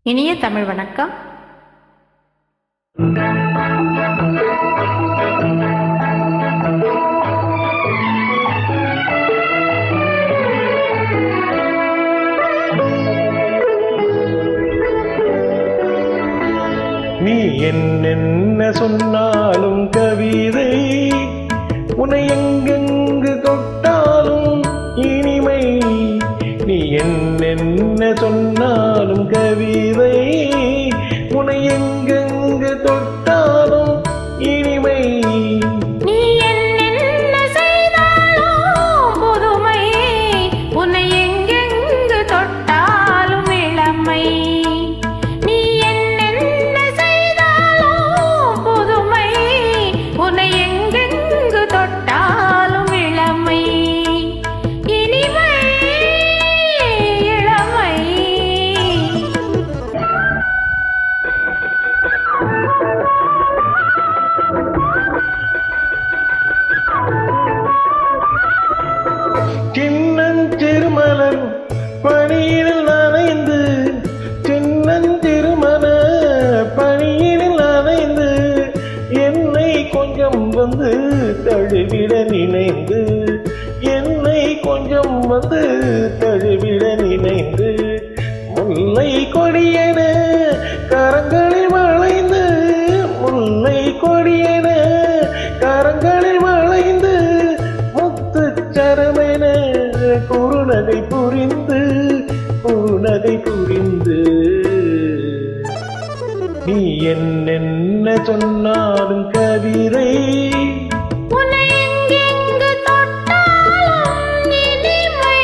இனிய தமிழ் வணக்கம். நீ என்ன சொன்னாலும் கவிதை, உன்னை எங்கெங்கு தொட்டாலும் இனிமை. நீ என்ன சொன்னாலும் கவிதை, உன்னை எங்கெங்கு தொட்டாலும் இனிமை. நீ என்ன செய்தாலும் புதுமை, உன்னை எங்கெங்கு தொட்டாலும் இளமை. நீ என்ன செய்தாலும் புதுமை, உன்னை எங்கெங்கு தொட்டாலும் இளமை. இனிமை இளமை. சின்னஞ்சிறுமலர் பணியில் நனைந்து, சின்னஞ்சிறுமல பணியில் நனைந்து, என்னை கொஞ்சம் வந்து தழுவிட நினைந்து, என்னை கொஞ்சம் வந்து தழுவிட நினைந்து, முல்லை கொடியென கரங்களில் வளைந்து, முல்லை கொடியென கரங்களில் வளைந்து, முத்துச்சரமென குறுநகை புரிந்து, குறுநகை புரிந்து. நீ என்ன சொன்னாலும் கவிதை, உன்னை எங்கெங்கு தொட்டாலும் இனிமை.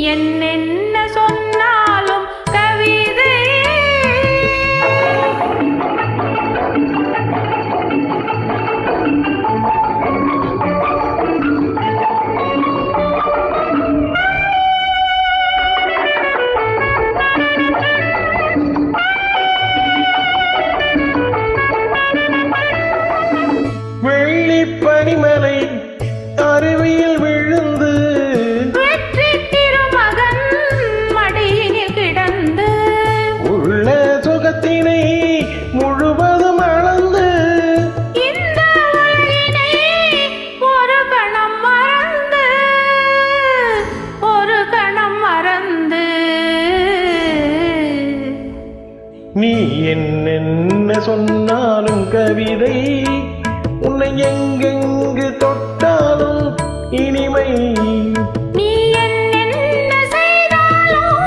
என்ன சொன்னாலும் கவிதை. வெள்ளி பனிமலை அருவியில் விழுந்து, வெற்றி திருமகன் மடியினில் கிடந்து, உள்ள சுகத்தினை முழுவதும் அளந்து, இந்த உலகினை ஒரு கணம் மறந்து, ஒரு கணம் மறந்து. நீ என்ன சொன்னாலும் கவிதை, உன்னை எங்கெங்கு தொட்டாலும் இனிமை. நீ என்ன செய்தாலும்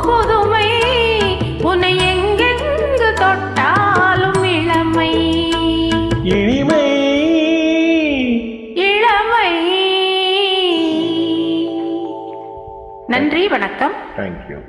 புதுமை, உன்னை எங்கெங்கு தொட்டாலும் இளமை. இனிமை இளமை. நன்றி, வணக்கம். தேங்க்யூ.